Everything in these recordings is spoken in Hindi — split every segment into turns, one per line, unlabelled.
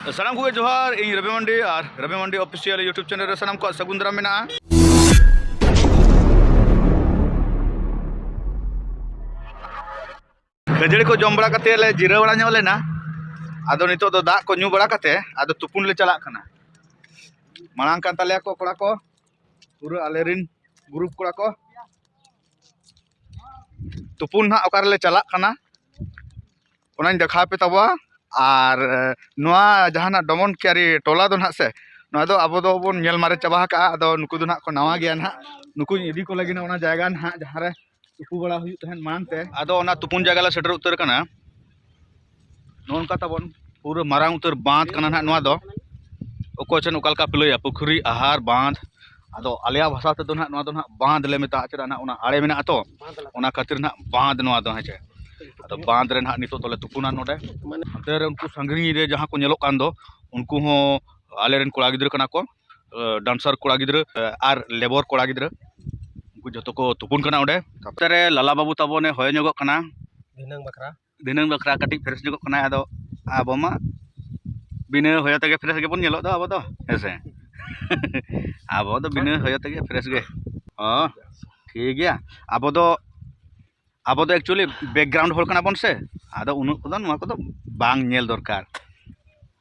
सानाम को जोहार इन रवि मंडी ऑफिशियल यूट्यूब चैनल सानाम को सगुन दाराम मेना खजड़ी को जम बड़ा कते ले जिरा बड़ा ᱧᱚᱜ लेना आदो नितो दो दाग को ᱧᱩ बड़ा कते आदो तुपुन ले चला कना मांग कान ताले को कोड़ा को पूरा आलेरिन ग्रुप कोड़ा को तुपुन ना ओकार ले चला कना ओनाñ देखा पे तबवा और नोआ जहाना डमन क्यारी टोला दो ना से नोआ दो अब दो बोन नेल मारे चाबा का आदो नुकु दो ना को नवा गया ना नुकु इदी को लगी ना ओना जायगा ना जहां रे तुपु बड़ा हुई तहन मांग ते आदो ओना तुपुन जायगा ला सेटर उतर कना नोनका तबन पूरा मारांग उतर बांध कना ना नोआ दो ओकोचन उकालका पिलया पुखरी आहार बांध आदो आलिया भाषा ते दो ना नोआ दो ना बांध ले मेता चरा ना ओना आड़े मेना तो ओना खातिर ना बांध नोआ दो हेचे आदो बांध रे ना नितो तोले तुपुना नोडे तेरे उनको संगरी रे जहां को नेलो कान दो उनको हो आले रेन कोड़ा गिद्र कना को डांसर कोड़ा गिद्र आर लेबर कोड़ा गिद्र उनको जतो को तुपुन कना ओडे तेरे लाला बाबू तबो ने होय ᱧᱚᱜᱚᱜ कना दिनंग बकरा कटी फ्रेश ᱧᱚᱜᱚᱜ कना आदो आबो मा बिना होय तगे फ्रेश गे बन नेलो दो आबो दो हेसे आबो दो बिना होय तगे फ्रेश गे हां ठीक गया आबो दो एक्चुअली बैकग्राउंड होल कना बन से आदो उनु को नोआ को बांग नेल दरकार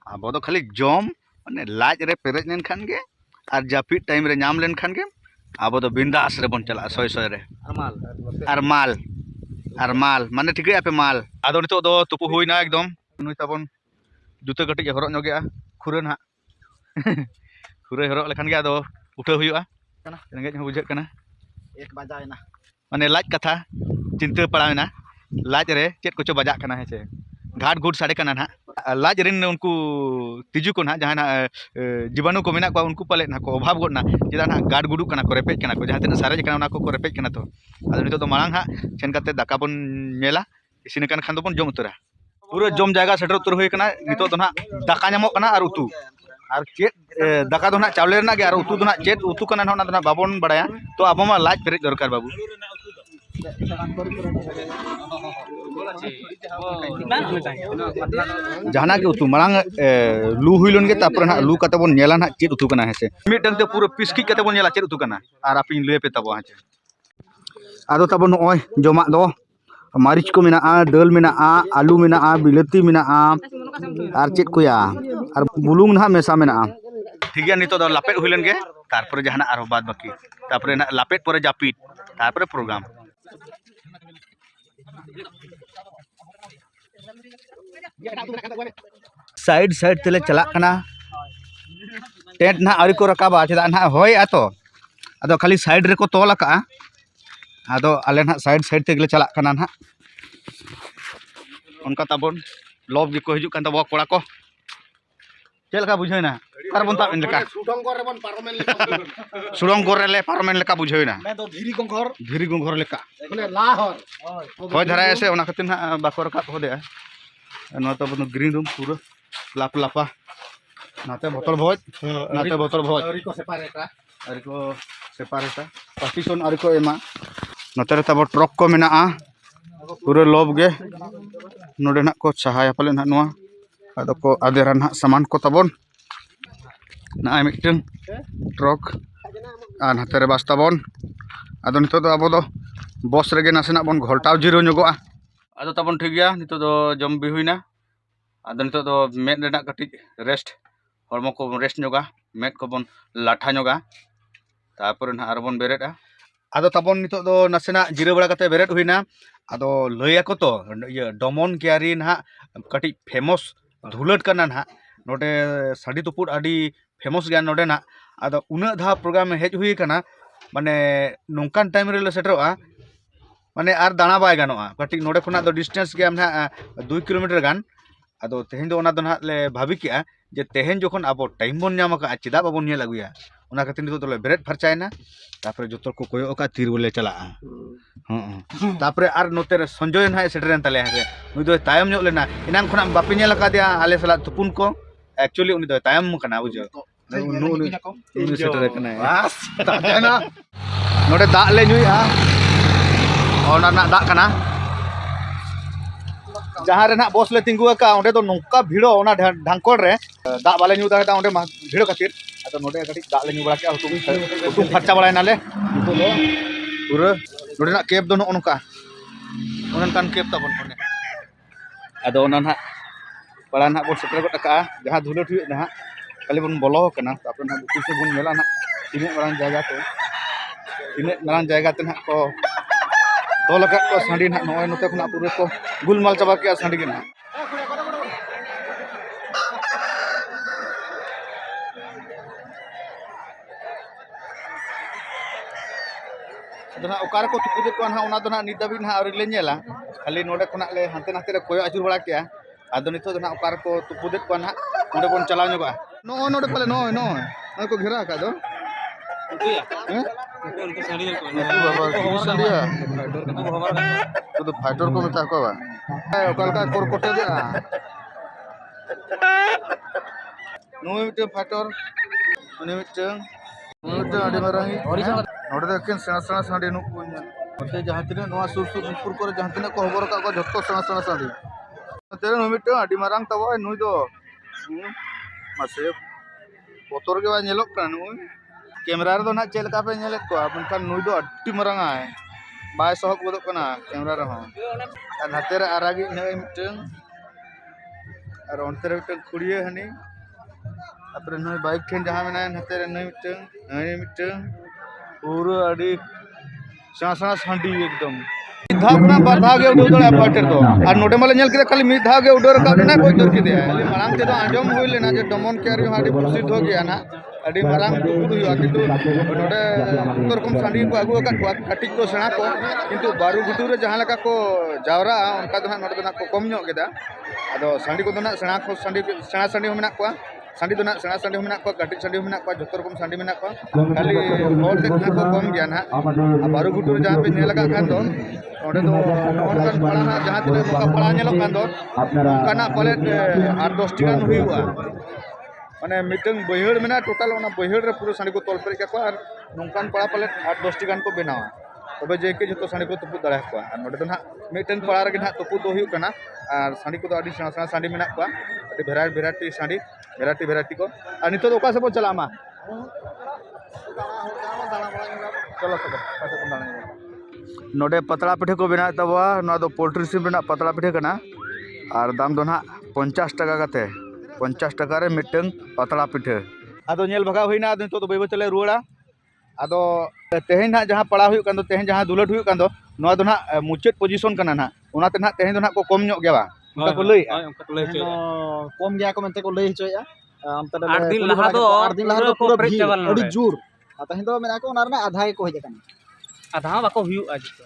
आबो दो खाली जम माने लाज रे पेरेज लेन खान गे आर जाफिट टाइम रे नाम लेन खान गे आबो दो बिंदास रे बन चला सोय सोय रे आर माल माने ठीक है पे माल आदो नितो दो तुपु होइना एकदम नुई ताबन जुते कटिज हरक ᱧᱚᱜᱮᱟ खुरे ना खुरे हरक लेखान गे आदो उठा हुयुआ कना रेंगेज हो बुझाक कना 1 बजायना माने लाज कथा चिंता पड़ावेना लाज रे चेत कुछ बजा कना है से घाट घुट साड़े कना ना लाज रेन उनको तिजु को ना जहां जीवाणु को मेना को उनको पाले ना को अभाव गोना जेदा ना गाड गुडु कना को रेपेज कना को जहां तना सारे कना ना को रेपेज कना तो आदो नितो तो मांग हा सेन कते दाका बन नेला इसिन कन खान दो बन जम उतरा पूरा जम जायगा सेटर उतर होय कना नितो तो ना दाका ᱧᱟᱢᱚᱜ कना और उतु और चेत दाका दो ना चावले ना गे और उतु दो ना चेत उतु कना ना ना बाबन बड़ाया तो आबो मा लाज पेरेज दरकार बाबू जहाना के उतु मांग लू हुइलन गे तापर ना लू कते बन नेला ना चेत उतु कना हेसे मिटन ते पूरा पिसकी कते बन नेला चेत उतु कना और आपिन ले पे तबो हेसे आदो तबो नय जमा दो मारिच को मेना दाल मेना आलू मेना बिलाती मेना और चेत कोया और बुलुंग ना मेसा मेना ठीक गया नितो दो लापेट हुइलन गे तारपर जहाना आरो बाद बाकी तापर ना लापेट परे जापिट तारपर प्रोग्राम साइड साइड तेले चला कना टेंट ना आरी को रकाबा चेदा ना होय आतो आदो खाली साइड रे को तोल का आदो आले ना साइड साइड तेगले चला कना ना उनका ताबन लोब जी को हिजु कान तबो कोड़ा को चेल का बुझाइना कार बन ता इन लेका सुडंग गोरे बन पारमेन लेका सुडंग गोरे ले पारमेन लेका बुझाइना मैं तो धीरी गोंघर लेका माने लाहर होय धरा ऐसे ओना खातिर ना बाको रका हो दे ना तो बन ग्रीन रूम पूरा लाप लापा नाते बोतल भोज अरी को सेपरेटा पार्टीशन अरी को एमा नते तब ट्रक को मेना पूरा लोब गे नोडे ना को सहाय पाले ना नोआ आदो को आदेरा ना सामान को तबन ना मिटन ट्रक आ नते रे बास तबन आदो नितो दो आबो दो बस रेगे नासेना बन घोलटाव जिरो ᱧᱚᱜᱚᱜᱼᱟ आदो तबन ठीक गया नितो दो जम भी हुइना आदो नितो दो मेद रेना कटिज रेस्ट हरमो को रेस्ट ᱧᱚᱜᱟ मेद को बन लाठा ᱧᱚᱜᱟ तापर ना आरो बन बेरेटा आदो तबन नितो दो नासेना जिरा बड़ा कते बेरेट हुइना आदो लया को तो ये डमन क्यारी ना कटिज फेमस धुलट कना ना नोडे साडी तुपुर आडी फेमस गया नोडे ना आदो उना धा प्रोग्राम हेज हुई कना माने नोंकान टाइम रे ले सेटरोआ माने आर दाना बाय गानोआ कटिज नोडे खुना दो डिस्टेंस गया ना 2 किलोमीटर गान आदो तेहेन दो ओना दो ना ले भाबी किया जे तेहेन जोखन आबो टाइम बन ᱧᱟᱢ का चिदा बाबन नेल अगुया ओना खातिर नितो तोले बेरेट फरचायना तापर जोतो को कोयो का तीर बोले चला तापर आर नोते रे संजय ना सेटरेन ताले हे नुई दो तायम ᱧᱚᱜ लेना इनान खना बापे नेल का दिया आले सला तुपुन को एक्चुअली उनी दो तायम कना बुझो नु सेटर कना बस ताना नोडे दा ले ᱧᱩᱭᱟ ओना ना दा कना जहाँ रे ना बस ले तिंगुआ का ओंडे तो नौका भिड़ो ओना ढांकोल रे दा बाले ᱧᱩ ᱫᱟᱲᱮᱭᱟᱫᱟ ᱚᱸᱰᱮ ᱢᱟ ᱵᱷᱤᱲ ᱠᱷᱟᱹᱛᱤᱨ ᱟᱫᱚ ᱱᱚᱰᱮ ᱠᱟᱹᱴᱤᱡ ᱫᱟᱜ ᱞᱮ ᱧᱩ ᱵᱟᱲᱟ ᱠᱮᱜᱼᱟ ᱦᱩᱛᱩᱢ ᱯᱷᱟᱨᱪᱟ ᱵᱟᱲᱟᱭᱱᱟᱞᱮ ᱱᱤᱛᱚᱜ ᱫᱚ ᱯᱩᱨᱟᱹ ᱱᱚᱰᱮᱱᱟᱜ ᱠᱮᱵ ᱫᱚ ᱱᱚᱜᱼᱚ ᱱᱚᱝᱠᱟ ᱚᱱᱠᱟᱱ ᱠᱮᱵ ᱛᱟᱵᱚᱱ ᱚᱱᱮ ᱟᱫᱚ ᱚᱱᱟ ᱱᱟᱦᱟᱜ ᱯᱟᱲᱟ ᱱᱟᱦᱟᱜ ᱵᱚᱱ ᱥᱮᱴᱮᱨ ᱜᱚᱫ ᱟᱠᱟᱜᱼᱟ ᱡᱟᱦᱟᱸ ᱫᱷᱩᱞᱟᱹᱴ ᱦᱩᱭᱩᱜ ᱱᱟᱦᱟᱜ ᱠᱷᱟᱹᱞᱤ ᱵᱚᱱ ᱵᱚᱞᱚ ᱟᱠᱟᱱᱟ ᱛᱟᱨᱯᱚᱨᱮ ᱱᱟᱦᱟᱜ ᱵᱷᱤᱛᱤᱨ ᱥᱮᱫ ᱵᱚᱱ ᱧᱮᱞᱟ ᱱᱟᱦᱟᱜ ᱛᱤᱱᱟᱹᱜ ᱢᱟᱨᱟᱝ ᱡᱟᱭᱜᱟ ᱛᱮ ᱛᱤᱱᱟᱹᱜ ᱢᱟᱨᱟᱝ ᱡᱟᱭᱜᱟ ᱛᱮ ᱱᱟᱦᱟᱜ ᱠᱚ tol akat ko sandi nak noy note khona pura ko gulmal chaba ke sandi ge na adona okare ko tupude ko na ona do na nit dabi na auri le nyela khali node khona le hante nate re koyo ajur bala ke ado nito do na okare ko tupude ko na node bon chalao nyoga no node pale no ko ghera ka do itu baba sandi ya itu fighter ko meta ko ba okal ka kor kote dia no itu fighter ini itu adi marangi node dekin sena sandi nu punya ote jahan tine noa sur kore jahan tine ko hobor ka ko jotto sena sandi tere no itu adi marang tabo nui do mase botor ge ba nyelok kan nui camera रे दो ना चेल का पे नेले को अपन नुई दो अट्टी मरंगा है बाय सहब गोदो कना कैमरा रे हां और हाते रे आरागी ने मिटन और ओनते रे मिटन खुड़िए हनी तापर नई बाइक ठेन जहां मेना हाते रे नई मिटन पूरा अड़ी सासा सांडी एकदम धाव ना बाधा गे उडो दड़ा फाइटर दो और नोडे माले नेल के खाली मिद धाव गे उडो रका ना कोई दर के दे खाली मांग ते दो आजम होई लेना जे दमन केरी हाडी प्रसिद्ध हो गया ना अड़ी मारांग टुकुर हुआ किंतु नोडे उत्तर कम सांडी को आगु का कटिक को सेना को किंतु बारू गुटू रे जहां लका को जावरा उनका दो नोडे दो ना को कम ᱧᱚᱜ गेदा आदो सांडी को दो ना सेना को सेना सांडी हो मेना को सांडी दो ना सेना सांडी हो मेना को कटिक सांडी हो मेना को जत्तर रकम सांडी मेना को खाली होल ते ना को कम गया ना बारू गुटू रे जहां पे ने लगा खान दो ओडे दो नोनकान पड़ा ना जहां तिने का पड़ा नेलो खान दो काना पले 8-10 टी गान हुआ माने मिटन बहिड़ मेना टोटल ओना बहिड़ रे पूरा सांडी को तोल पेरे को और नोनकान पड़ा पले 8-10 टी गान को बनावा तबे जे के जतो सांडी को तुपु दड़ा को और नोडे दो ना मिटन पड़ा रे ना तुपु दो हुई कना और सांडी को तो अडी सेना सांडी मेना को अडी भेराइटी सांडी भेराइटी को और नितो ओका से बो चला मा चलो तबे पाटे को दाना नोडे पतला पिठे को बना तबवा ना दो पोल्ट्री सिम बना पतला पिठे कना और दाम दो ना 50 टाका कते 50 टाका रे मिटन पतला पिठे आदो नेल भगा होइना आदो तो बैबे चले रुड़ा आदो तेहेन ना जहां पड़ा हुई कांदो तेहेन जहां दुलट हुई कांदो नो दो ना मुचेत पोजीशन कना ना ओना ते ना तेहेन दो ना को कम ᱧᱚᱜ गया उनका को लई
कम गया को मेनते को लई हचोया अंत
8 दिन लहा दो
पूरा भीड़ अड़ी जोर तहिन दो मेना को ओना रे आधा को हेज कना
आधा बाको हुआ जितो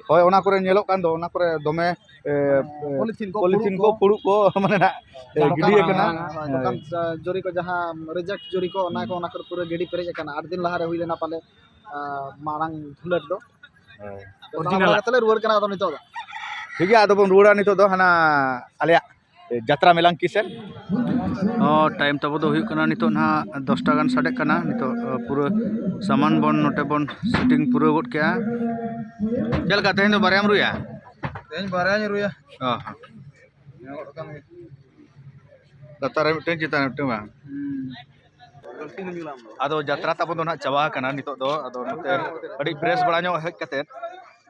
होय ओना करे नेलो कान दो ओना करे दोमे पॉलिथिन को पुड़ु को माने ना गिडी कना
जोरी को जहां रिजेक्ट जोरी को ओना कर पूरा गिडी पेरेज कना 8 दिन लहा रे हुई लेना पाले मारांग धुलट दो ओरिजिनल तले रुवर कना दो नितो
ठीक है आदो बन रुड़ा नितो दो हना आलिया जात्रा मेलांग किसेन टाइम तब दो हुई कना नितो ना 10 टा गान साडे कना नितो पूरा सामान बन नोटे बन सेटिंग पूरा गोट के चल का तेन दो बारयाम रुया
तेन बारयाम रुया
लतार मिटन चिता मिटन बा आदो जात्रा तब दो ना चबा कना नितो दो आदो नोते अडी प्रेस बड़ा ᱧᱚᱜ हेज कते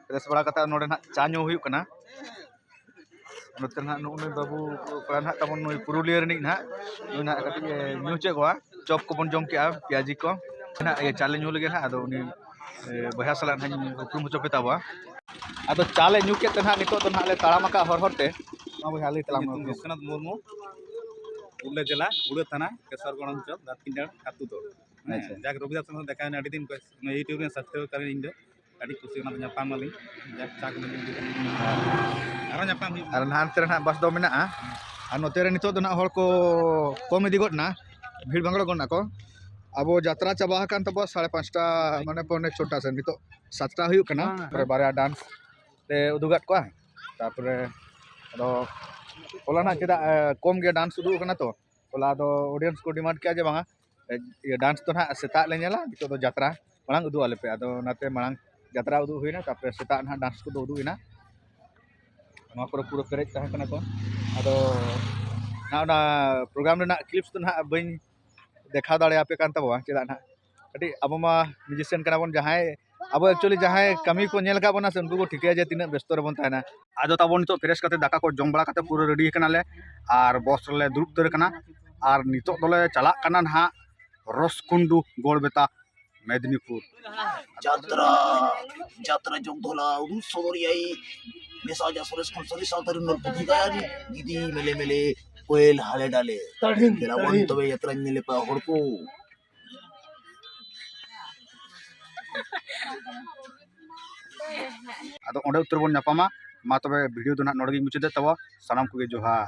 प्रेस बड़ा कते नोडे ना चा ᱧᱚ हुई कना नोते ना नुने बाबू कड़ा ना तबन नुई पुरुलिया रनिक ना नुना कटी न्यू चे गोवा चॉप को बन जम के प्याजी को ना ये चाले न्यू लगे ना आदो उनी बहा सला ना हुकुम चोपे ताबा आदो चाले न्यू के ना नितो तो ना ले ताड़ामका हर हरते मा बहा ले तलाम
विश्वनाथ मुर्मू उल्ले जिला उड़े थाना केसरगढ़ अंचल दातिंडा आतु दो जाक रविदास संग देखा अड़ी दिन को यूट्यूब रे सब्सक्राइब करे इन दो अड़ी खुशी ना ᱧᱟᱯᱟᱢ माली जाक चाक में आरो ᱧᱟᱯᱟम
और नानते ना बस दो मेना और नोते रे नितो दो ना हर को कम इदी गड ना भीड़ बांगड़ गड ना को अब यात्रा चाबा कान तब 5:30 माने पौने 6टा से नितो 7टा हुई कना पर बारे डांस ते उदुगात को तापरे अदो ओला ना चेदा कम गे डांस उदु कना तो ओला दो ऑडियंस को डिमांड किया जे बांगा ये डांस तो ना सेता ले नेला नितो दो यात्रा मांग उदु आले पे अदो नाते मांग यात्रा उदु हुईना तापरे सेता ना डांस को उदु हुईना ᱱᱚᱣᱟ ᱠᱚᱨᱮ ᱯᱩᱨᱟᱹ ᱯᱮᱨᱮᱡ ᱛᱟᱦᱮᱸ ᱠᱟᱱᱟ ᱠᱚ ᱟᱫᱚ
ना प्रोग्राम रेना क्लिप्स तो ना बी देखा दाड़े पे कान तबवा चेदा ना कटी अब मा म्यूजिशियन कना बन जहां अब एक्चुअली जहां कमी को नेल का बना से उनको को ठिका जे तीन व्यस्त रे बन ताना आदो ताबो नितो फ्रेश कते दाका को जम बड़ा कते पूरा रेडी कना ले आर बस ले दुरुब तर कना आर नितो दोले चला कना ना रसकुंडू गोड़बेता मेदिनीपुर
যাত্রা যাত্রা যোগ ধলা উদুস সদরিয়াই মেসাজা সরেস কোন সরি সাউতারি নল পুথি গায়ানি দিদি মেলে মেলে কোয়েল হালে ডালে তেরাবন তবে যাত্রা নিলে পা হড়কো
आदो ओंडे उत्तर बन नापामा मा तबे वीडियो दो ना नोडे मुचादे तब सानाम को जोहार।